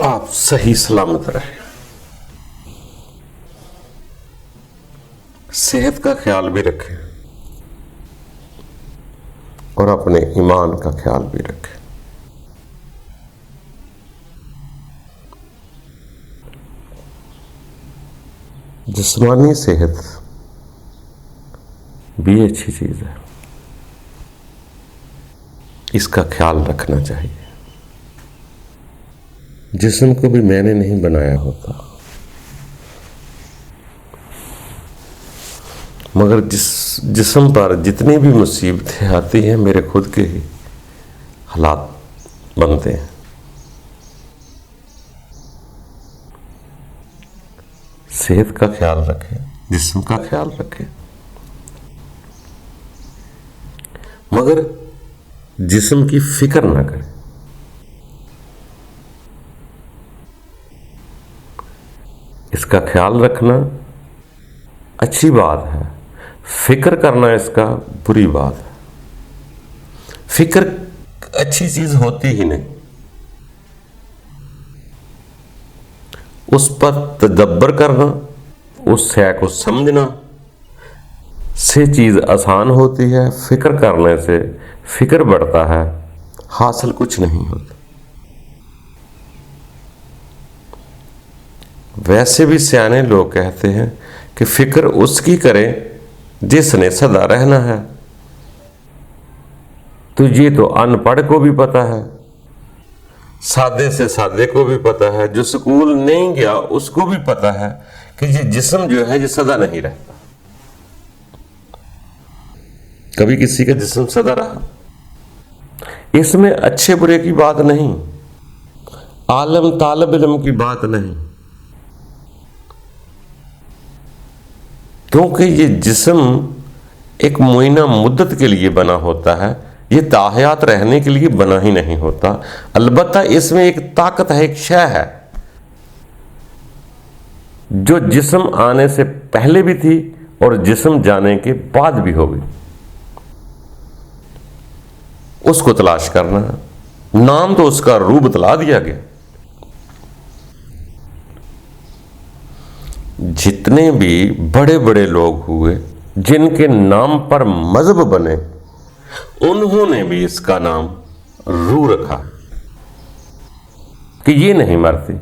آپ صحیح سلامت رہیں، صحت کا خیال بھی رکھیں اور اپنے ایمان کا خیال بھی رکھیں۔ جسمانی صحت بھی اچھی چیز ہے، اس کا خیال رکھنا چاہیے۔ جسم کو بھی میں نے نہیں بنایا ہوتا، مگر جسم پر جتنی بھی مصیبتیں آتی ہیں میرے خود کے ہی حالات بنتے ہیں۔ صحت کا خیال رکھیں، جسم کا خیال رکھیں، مگر جسم کی فکر نہ کریں۔ اس کا خیال رکھنا اچھی بات ہے، فکر کرنا اس کا بری بات ہے۔ فکر اچھی چیز ہوتی ہی نہیں، اس پر تدبر کرنا، اس شے کو سمجھنا سے چیز آسان ہوتی ہے۔ فکر کرنے سے فکر بڑھتا ہے، حاصل کچھ نہیں ہوتا۔ ویسے بھی سیانے لوگ کہتے ہیں کہ فکر اس کی کرے جس نے سدا رہنا ہے۔ تو یہ تو ان پڑھ کو بھی پتا ہے، سادے سے سادے کو بھی پتا ہے، جو سکول نہیں گیا اس کو بھی پتا ہے کہ یہ جسم جو ہے یہ سدا نہیں رہتا۔ کبھی کسی کا جسم سدا رہا؟ اس میں اچھے برے کی بات نہیں، عالم طالب علم کی بات نہیں، کیونکہ یہ جسم ایک معینہ مدت کے لیے بنا ہوتا ہے، یہ تاحیات رہنے کے لیے بنا ہی نہیں ہوتا۔ البتہ اس میں ایک طاقت ہے، ایک شے ہے جو جسم آنے سے پہلے بھی تھی اور جسم جانے کے بعد بھی ہوگی۔ اس کو تلاش کرنا ہے، نام تو اس کا روح بتلا دیا گیا۔ جتنے بھی بڑے بڑے لوگ ہوئے جن کے نام پر مذہب بنے، انہوں نے بھی اس کا نام روح رکھا کہ یہ نہیں مرتی،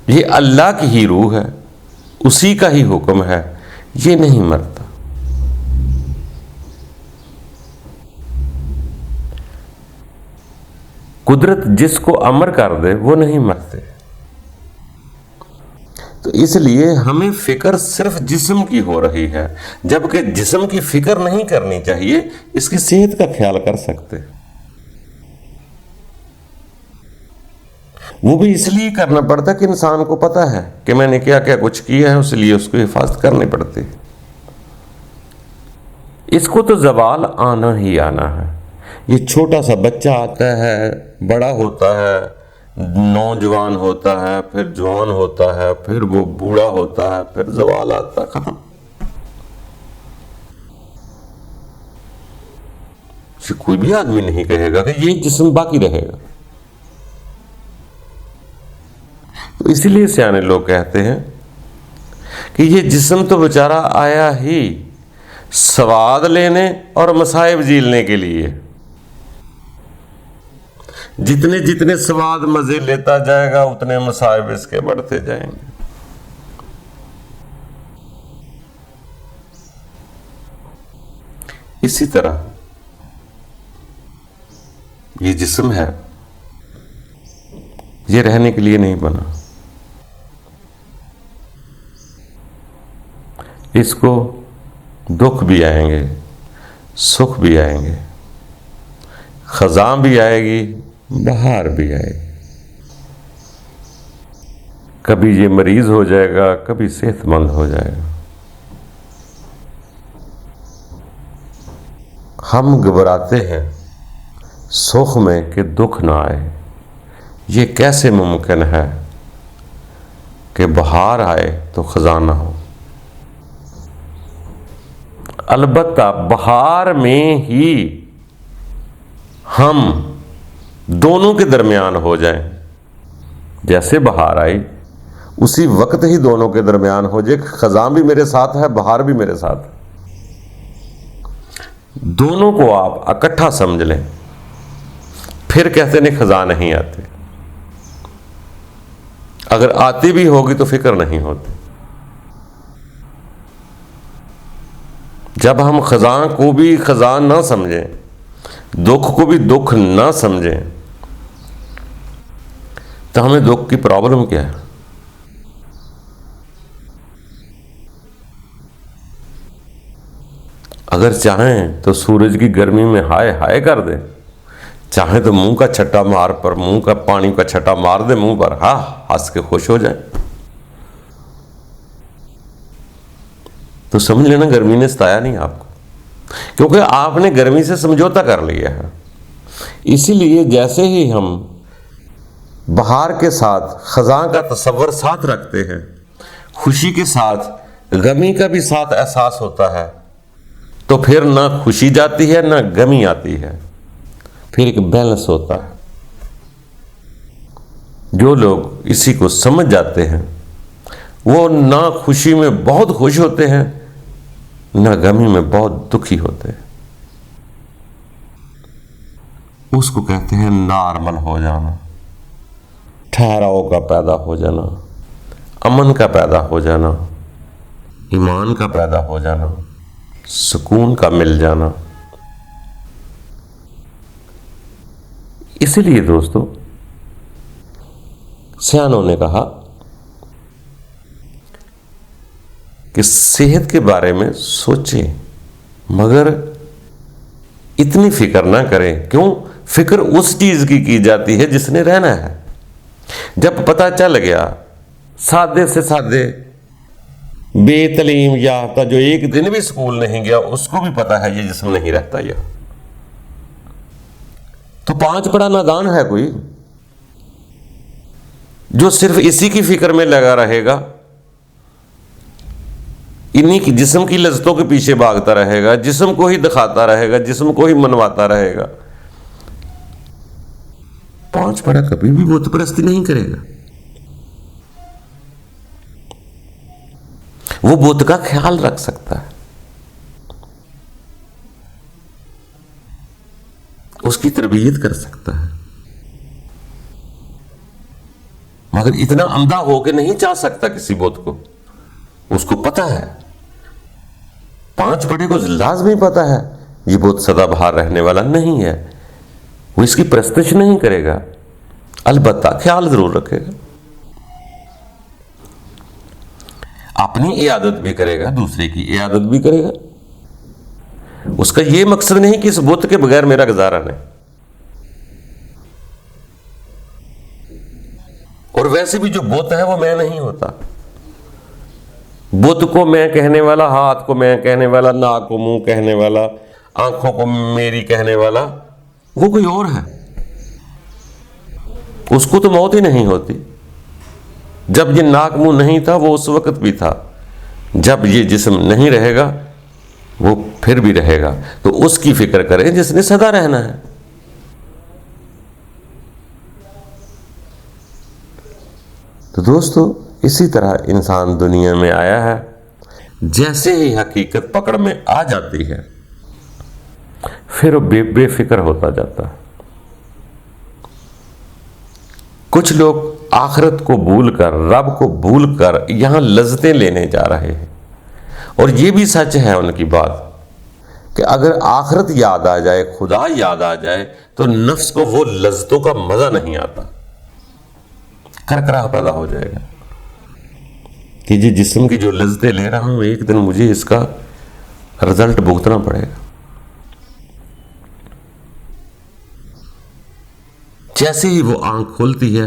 یہ اللہ کی ہی روح ہے، اسی کا ہی حکم ہے، یہ نہیں مرتا۔ قدرت جس کو امر کر دے وہ نہیں مرتے۔ تو اس لیے ہمیں فکر صرف جسم کی ہو رہی ہے، جبکہ جسم کی فکر نہیں کرنی چاہیے، اس کی صحت کا خیال کر سکتے۔ وہ بھی اس لیے کرنا پڑتا کہ انسان کو پتا ہے کہ میں نے کیا کیا کچھ کیا ہے، اس لیے اس کو حفاظت کرنی پڑتی۔ اس کو تو زوال آنا ہی آنا ہے۔ یہ چھوٹا سا بچہ آتا ہے، بڑا ہوتا ہے، نوجوان ہوتا ہے، پھر جوان ہوتا ہے، پھر وہ بوڑھا ہوتا ہے، پھر زوال آتا ہے، ختم۔ کوئی بھی آدمی نہیں کہے گا کہ یہ جسم باقی رہے گا۔ تو اسی لیے سیانے لوگ کہتے ہیں کہ یہ جسم تو بیچارہ آیا ہی سواد لینے اور مصائب جھیلنے کے لیے۔ جتنے جتنے سواد مزے لیتا جائے گا اتنے مصائب اس کے بڑھتے جائیں گے۔ اسی طرح یہ جسم ہے، یہ رہنے کے لیے نہیں بنا۔ اس کو دکھ بھی آئیں گے، سکھ بھی آئیں گے، خزاں بھی آئے گی، بہار بھی آئے گی۔ کبھی یہ مریض ہو جائے گا، کبھی صحت مند ہو جائے گا۔ ہم گھبراتے ہیں سکھ میں کہ دکھ نہ آئے۔ یہ کیسے ممکن ہے کہ بہار آئے تو خزاں نہ ہو؟ البتہ بہار میں ہی ہم دونوں کے درمیان ہو جائیں. جیسے بہار آئی اسی وقت ہی دونوں کے درمیان ہو جائے. خزاں بھی میرے ساتھ ہے، بہار بھی میرے ساتھ ہے. دونوں کو آپ اکٹھا سمجھ لیں، پھر کہتے نہیں خزاں نہیں آتے. اگر آتی بھی ہوگی تو فکر نہیں ہوتی. جب ہم خزاں کو بھی خزاں نہ سمجھیں، دکھ کو بھی دکھ نہ سمجھیں، تو ہمیں دکھ کی پرابلم کیا ہے؟ اگر چاہیں تو سورج کی گرمی میں ہائے ہائے کر دیں، چاہیں تو منہ کا چھٹا مار پر منہ کا پانی کا چھٹا مار دیں منہ پر، ہاں ہنس کے خوش ہو جائیں. تو سمجھ لینا گرمی نے ستایا نہیں آپ کو، کیونکہ آپ نے گرمی سے سمجھوتا کر لیا ہے. اسی لیے جیسے ہی ہم بہار کے ساتھ خزاں کا تصور ساتھ رکھتے ہیں، خوشی کے ساتھ غمی کا بھی ساتھ احساس ہوتا ہے، تو پھر نہ خوشی جاتی ہے نہ غمی آتی ہے، پھر ایک بیلنس ہوتا ہے. جو لوگ اسی کو سمجھ جاتے ہیں وہ نہ خوشی میں بہت خوش ہوتے ہیں نہ غمی میں بہت دکھی ہوتے ہیں. اس کو کہتے ہیں نارمل ہو جانا، ٹھہراؤ کا پیدا ہو جانا، امن کا پیدا ہو جانا، ایمان کا پیدا ہو جانا، سکون کا مل جانا. اسی لیے دوستو سیانوں نے کہا کہ صحت کے بارے میں سوچیں مگر اتنی فکر نہ کریں. کیوں؟ فکر اس چیز کی جاتی ہے جس نے رہنا ہے. جب پتہ چل گیا سادے سے سادے بے تعلیم یافتہ جو ایک دن بھی اسکول نہیں گیا اس کو بھی پتا ہے یہ جسم نہیں رہتا، یہ تو 5 پڑھا نادان ہے کوئی جو صرف اسی کی فکر میں لگا رہے گا، انہی کی جسم کی لذتوں کے پیچھے بھاگتا رہے گا، جسم کو ہی دکھاتا رہے گا، جسم کو ہی منواتا رہے گا. 5 پڑھا کبھی بھی بت پرستی نہیں کرے گا. وہ بت کا خیال رکھ سکتا ہے، اس کی تربیت کر سکتا ہے، مگر اتنا اندھا ہو کے نہیں چاہ سکتا کسی بت کو. اس کو پتا ہے، 5 پڑھے کو لازمی پتا ہے یہ بت سدا بہار رہنے والا نہیں ہے. وہ اس کی پرستش نہیں کرے گا، البتہ خیال ضرور رکھے گا، اپنی عیادت بھی کرے گا، دوسرے کی عیادت بھی کرے گا. اس کا یہ مقصد نہیں کہ اس بت کے بغیر میرا گزارا نہیں. اور ویسے بھی جو بت ہے وہ میں نہیں ہوتا. بت کو میں کہنے والا، ہاتھ کو میں کہنے والا، ناک کو منہ کہنے والا، آنکھوں کو میری کہنے والا وہ کوئی اور ہے. اس کو تو موت ہی نہیں ہوتی. جب یہ ناک منہ نہیں تھا وہ اس وقت بھی تھا، جب یہ جسم نہیں رہے گا وہ پھر بھی رہے گا. تو اس کی فکر کریں جس نے سدا رہنا ہے. تو دوستو اسی طرح انسان دنیا میں آیا ہے. جیسے ہی حقیقت پکڑ میں آ جاتی ہے پھر وہ بے فکر ہوتا جاتا ہے. کچھ لوگ آخرت کو بھول کر، رب کو بھول کر یہاں لذتیں لینے جا رہے ہیں. اور یہ بھی سچ ہے ان کی بات کہ اگر آخرت یاد آ جائے، خدا یاد آ جائے تو نفس کو وہ لذتوں کا مزہ نہیں آتا، کرکرا پیدا ہو جائے گا کہ یہ جسم کی جو لذتیں لے رہا ہوں ایک دن مجھے اس کا رزلٹ بھگتنا پڑے گا. جیسے ہی وہ آنکھ کھولتی ہے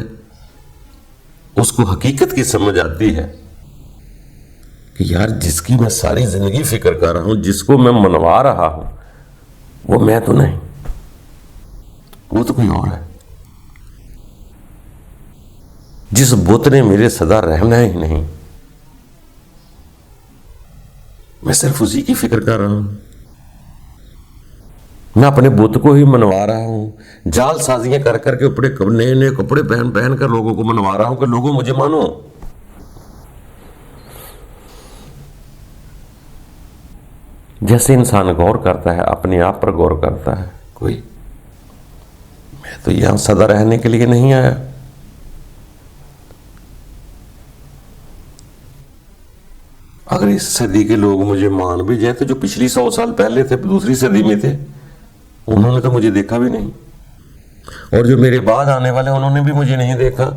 اس کو حقیقت کی سمجھ آتی ہے کہ یار جس کی میں ساری زندگی فکر کر رہا ہوں، جس کو میں منوا رہا ہوں، وہ میں تو نہیں، وہ تو کوئی اور ہے. جس بت نے میرے سدا رہنا ہی نہیں، میں صرف اسی کی فکر کر رہا ہوں. میں اپنے بت کو ہی منوا رہا ہوں، جال سازیاں کر کر کے نئے نئے کپڑے پہن پہن کر لوگوں کو منوا رہا ہوں کہ لوگوں مجھے مانو۔ جیسے انسان غور کرتا ہے، اپنے آپ پر غور کرتا ہے، کوئی میں تو یہاں سدا رہنے کے لیے نہیں آیا، اگر اس صدی کے لوگ مجھے مان بھی جائے تو جو پچھلی 100 سال پہلے تھے، دوسری صدی میں تھے، انہوں نے تو مجھے دیکھا بھی نہیں، اور جو میرے بعد آنے والے انہوں نے بھی مجھے نہیں دیکھا،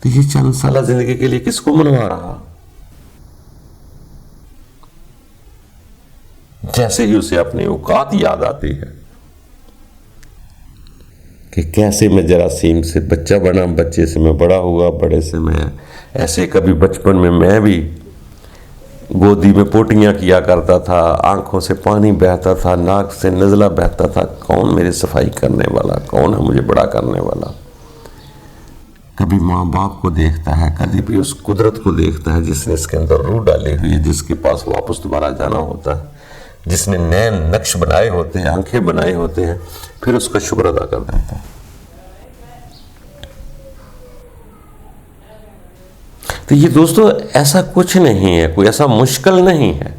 تو یہ چند سالہ زندگی کے لیے کس کو منوا رہا؟ جیسے ہی اسے اپنی اوقات یاد آتی ہے کہ کیسے میں جراثیم سے بچہ بنا، بچے سے میں بڑا ہوا، بڑے سے میں ایسے، کبھی بچپن میں بھی گودی میں پوٹیاں کیا کرتا تھا، آنکھوں سے پانی بہتا تھا، ناک سے نزلہ بہتا تھا، کون میری صفائی کرنے والا، کون ہے مجھے بڑا کرنے والا؟ کبھی ماں باپ کو دیکھتا ہے، کبھی بھی اس قدرت کو دیکھتا ہے جس نے اس کے اندر روح ڈالی ہوئی ہے، جس کے پاس واپس دوبارہ جانا ہوتا ہے، جس نے نئے نقش بنائے ہوتے ہیں، آنکھیں بنائے ہوتے ہیں، پھر اس کا شکر ادا کر دیتا ہے۔ تو یہ دوستو ایسا کچھ نہیں ہے، کوئی ایسا مشکل نہیں ہے،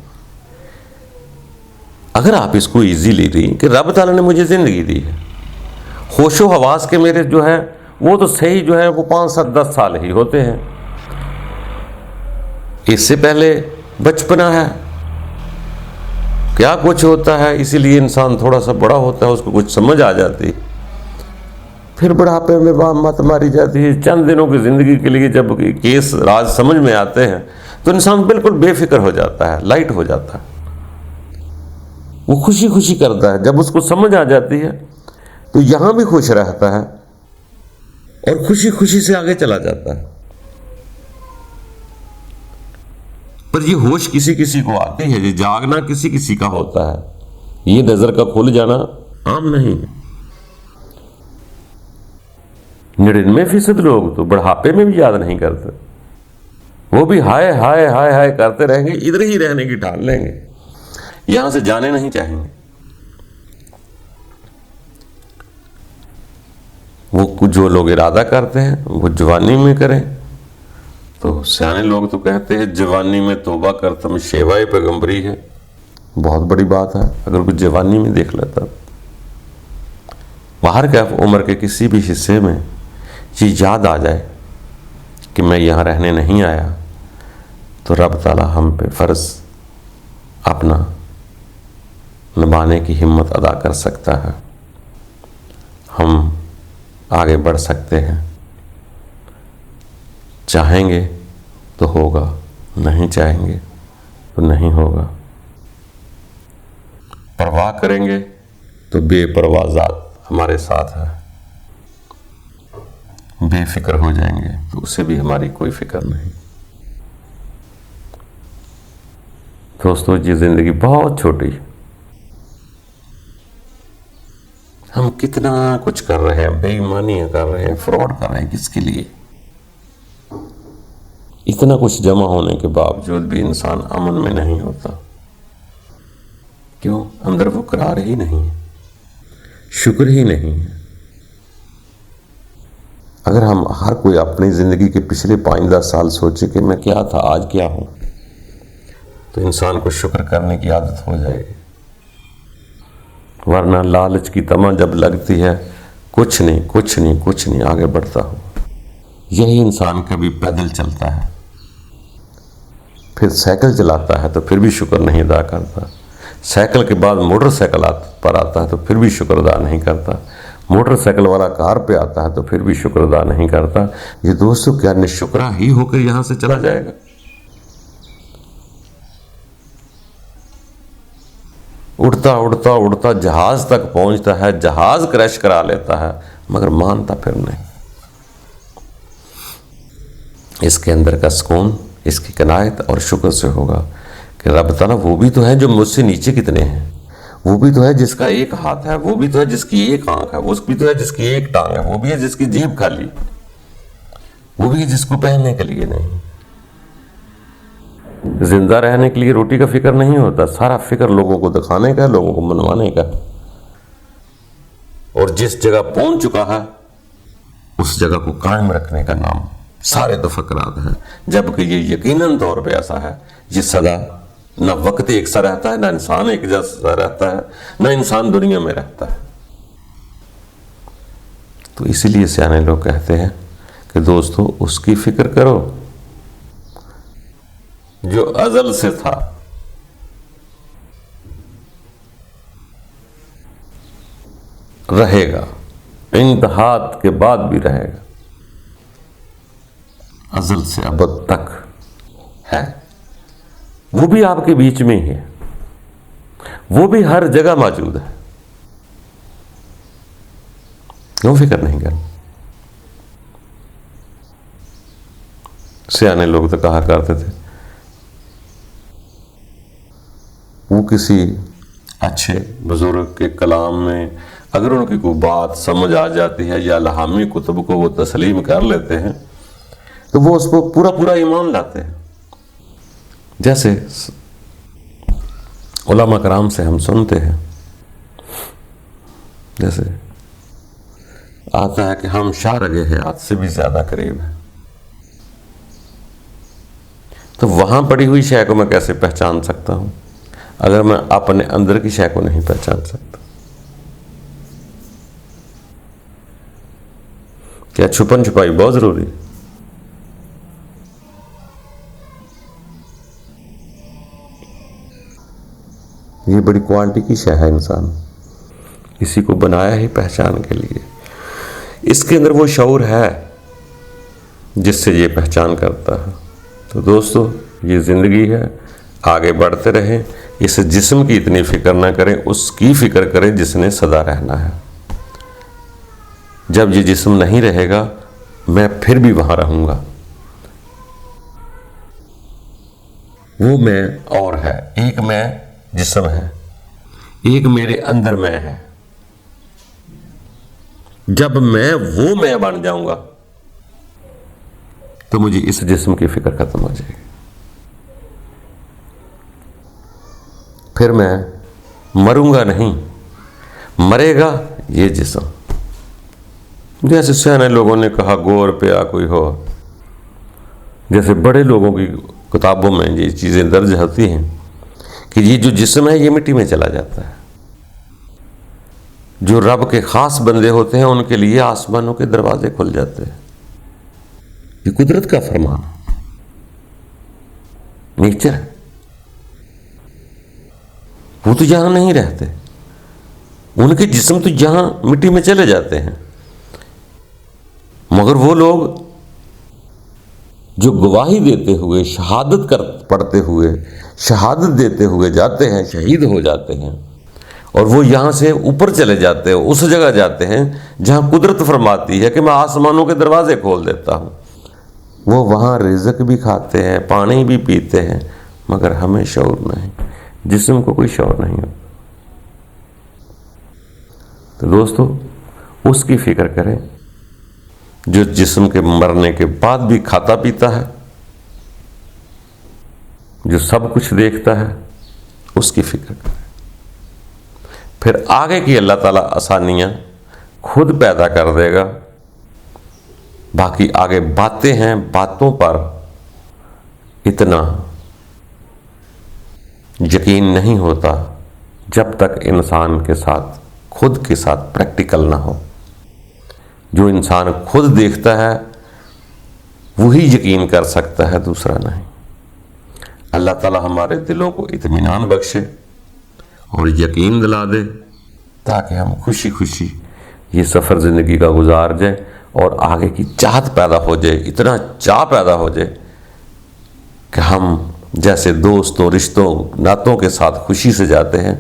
اگر آپ اس کو ایزی لے رہی کہ رب تعالیٰ نے مجھے زندگی دی ہے، ہوش و حواس کے میرے جو ہے وہ تو صحیح جو ہے وہ 5 7 10 سال ہی ہوتے ہیں، اس سے پہلے بچپنا ہے، کیا کچھ ہوتا ہے، اسی لیے انسان تھوڑا سا بڑا ہوتا ہے، اس کو کچھ سمجھ آ جاتی، پھر بڑھاپے میں مت ماری جاتی ہے۔ چند دنوں کی زندگی کے لیے جب کیس راز سمجھ میں آتے ہیں تو انسان بالکل بے فکر ہو جاتا ہے، لائٹ ہو جاتا ہے، وہ خوشی خوشی کرتا ہے، جب اس کو سمجھ آ جاتی ہے تو یہاں بھی خوش رہتا ہے اور خوشی خوشی سے آگے چلا جاتا ہے۔ پر یہ ہوش کسی کسی کو آتی ہے، یہ جاگنا کسی کسی کا ہوتا ہے، یہ نظر کا کھل جانا عام نہیں ہے۔ 99% لوگ تو بڑھاپے میں بھی یاد نہیں کرتے، وہ بھی ہائے ہائے ہائے ہائے کرتے رہیں گے، ادھر ہی رہنے کی ٹھان لیں گے، یہاں سے جانے نہیں چاہیں گے۔ وہ جو لوگ ارادہ کرتے ہیں وہ جوانی میں کریں، تو سیانے لوگ تو کہتے ہیں جوانی میں توبہ کرتم شیوائے پیغمبری ہے، بہت بڑی بات ہے اگر کوئی جوانی میں دیکھ لیتا۔ باہر کے عمر کے کسی بھی حصے میں یہ یاد آ جائے کہ میں یہاں رہنے نہیں آیا، تو رب تعالیٰ ہم پہ فرض اپنا نبھانے کی ہمت ادا کر سکتا ہے، ہم آگے بڑھ سکتے ہیں، چاہیں گے تو ہوگا، نہیں چاہیں گے تو نہیں ہوگا، پرواہ کریں گے تو بے پرواہ ذات ہمارے ساتھ ہے، بے فکر ہو جائیں گے تو اسے بھی ہماری کوئی فکر نہیں۔ دوستو یہ زندگی بہت چھوٹی، ہم کتنا کچھ کر رہے ہیں، بے ایمانیاں کر رہے ہیں، فراڈ کر رہے ہیں، کس کے لیے؟ اتنا کچھ جمع ہونے کے باوجود بھی انسان امن میں نہیں ہوتا، کیوں؟ اندر وہ قرار ہی نہیں ہے، شکر ہی نہیں ہے۔ اگر ہم ہر کوئی اپنی زندگی کے پچھلے 5-10 سال سوچے کہ میں کیا تھا، آج کیا ہوں، تو انسان کو شکر کرنے کی عادت ہو جائے گی، ورنہ لالچ کی طمع جب لگتی ہے، کچھ نہیں کچھ نہیں کچھ نہیں، آگے بڑھتا ہوں۔ یہی انسان کبھی پیدل چلتا ہے، پھر سائیکل چلاتا ہے تو پھر بھی شکر نہیں ادا کرتا، سائیکل کے بعد موٹر سائیکل پر آتا ہے تو پھر بھی شکر ادا نہیں کرتا، موٹر سائیکل والا کار پہ آتا ہے تو پھر بھی شکر ادا نہیں کرتا۔ یہ دوستو کیا نشکرہ ہی ہو کر یہاں سے چلا جائے گا؟ اڑتا اڑتا اڑتا جہاز تک پہنچتا ہے، جہاز کریش کرا لیتا ہے، مگر مانتا پھر نہیں۔ اس کے اندر کا سکون اس کی قناعت اور شکر سے ہوگا کہ رب تعالیٰ وہ بھی تو ہے جو مجھ سے نیچے کتنے ہیں، وہ بھی تو ہے جس کا ایک ہاتھ ہے، وہ بھی تو ہے جس کی ایک آنکھ ہے، وہ بھی تو ہے جس کی ایک ٹانگ ہے، وہ بھی ہے جس کی جیب خالی، وہ بھی ہے جس کو پہننے کے لیے نہیں۔ زندہ رہنے کے لیے روٹی کا فکر نہیں ہوتا، سارا فکر لوگوں کو دکھانے کا، لوگوں کو منوانے کا۔ اور جس جگہ پہنچ چکا ہے اس جگہ کو قائم رکھنے کا نام سارے تفکرات ہیں، جبکہ یہ یقیناً طور پہ ایسا ہے، یہ سدا نہ وقت ایک سا رہتا ہے، نہ انسان ایک جیسا رہتا ہے، نہ انسان دنیا میں رہتا ہے۔ تو اسی لیے سیانے لوگ کہتے ہیں کہ دوستو اس کی فکر کرو جو ازل سے تھا، رہے گا، انتہاء کے بعد بھی رہے گا، ازل سے ابد تک ہے، وہ بھی آپ کے بیچ میں ہی ہے، وہ بھی ہر جگہ موجود ہے، کیوں فکر نہیں کرنا؟ سیانے لوگ تو کہا کرتے تھے وہ کسی اچھے بزرگ کے کلام میں اگر ان کی کوئی بات سمجھ آ جاتی ہے یا الہامی کتب کو وہ تسلیم کر لیتے ہیں تو وہ اس کو پورا پورا ایمان لاتے ہیں۔ جیسے علماء کرام سے ہم سنتے ہیں، جیسے آتا ہے کہ ہم شارگ حیات سے بھی زیادہ قریب ہیں، تو وہاں پڑی ہوئی شے کو میں کیسے پہچان سکتا ہوں اگر میں اپنے اندر کی شے کو نہیں پہچان سکتا؟ کیا چھپن چھپائی بہت ضروری؟ یہ بڑی کوالٹی کی شے ہے، انسان اسی کو بنایا ہی پہچان کے لیے، اس کے اندر وہ شعور ہے جس سے یہ پہچان کرتا ہے۔ تو دوستو یہ زندگی ہے، آگے بڑھتے رہیں، اس جسم کی اتنی فکر نہ کریں، اس کی فکر کریں جس نے سدا رہنا ہے۔ جب یہ جسم نہیں رہے گا میں پھر بھی وہاں رہوں گا، وہ میں اور ہے، ایک میں جسم ہے، ایک میرے اندر میں ہے۔ جب میں وہ میں بن جاؤں گا تو مجھے اس جسم کی فکر ختم ہو جائے گی، پھر میں مروں گا نہیں، مرے گا یہ جسم۔ جیسے سیانے لوگوں نے کہا گور پیا کوئی ہو، جیسے بڑے لوگوں کی کتابوں میں یہ چیزیں درج ہوتی ہیں کہ یہ جو جسم ہے یہ مٹی میں چلا جاتا ہے۔ جو رب کے خاص بندے ہوتے ہیں ان کے لیے آسمانوں کے دروازے کھل جاتے ہیں، یہ قدرت کا فرمان، نیچر ہے۔ وہ تو یہاں نہیں رہتے، ان کے جسم تو یہاں مٹی میں چلے جاتے ہیں، مگر وہ لوگ جو گواہی دیتے ہوئے شہادت پڑھتے ہوئے شہادت دیتے ہوئے جاتے ہیں، شہید ہو جاتے ہیں، اور وہ یہاں سے اوپر چلے جاتے ہیں، اس جگہ جاتے ہیں جہاں قدرت فرماتی ہے کہ میں آسمانوں کے دروازے کھول دیتا ہوں، وہ وہاں رزق بھی کھاتے ہیں، پانی بھی پیتے ہیں، مگر ہمیں شعور نہیں، جسم کو کوئی شعور نہیں ہوتا۔ تو دوستو اس کی فکر کریں جو جسم کے مرنے کے بعد بھی کھاتا پیتا ہے، جو سب کچھ دیکھتا ہے، اس کی فکر کریں۔ پھر آگے کی اللہ تعالیٰ آسانیاں خود پیدا کر دے گا، باقی آگے باتیں ہیں، باتوں پر اتنا یقین نہیں ہوتا جب تک انسان کے ساتھ خود کے ساتھ پریکٹیکل نہ ہو۔ جو انسان خود دیکھتا ہے وہی یقین کر سکتا ہے، دوسرا نہیں۔ اللہ تعالیٰ ہمارے دلوں کو اطمینان بخشے اور یقین دلا دے تاکہ ہم خوشی خوشی یہ سفر زندگی کا گزار جائیں اور آگے کی چاہت پیدا ہو جائے، اتنا چاہ پیدا ہو جائے کہ ہم جیسے دوستوں، رشتوں، ناتوں کے ساتھ خوشی سے جاتے ہیں،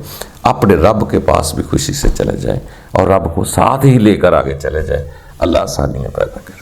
اپنے رب کے پاس بھی خوشی سے چلے جائیں اور رب کو ساتھ ہی لے کر آگے چلے جائیں۔ اللہ آسانیاں پیدا کرے۔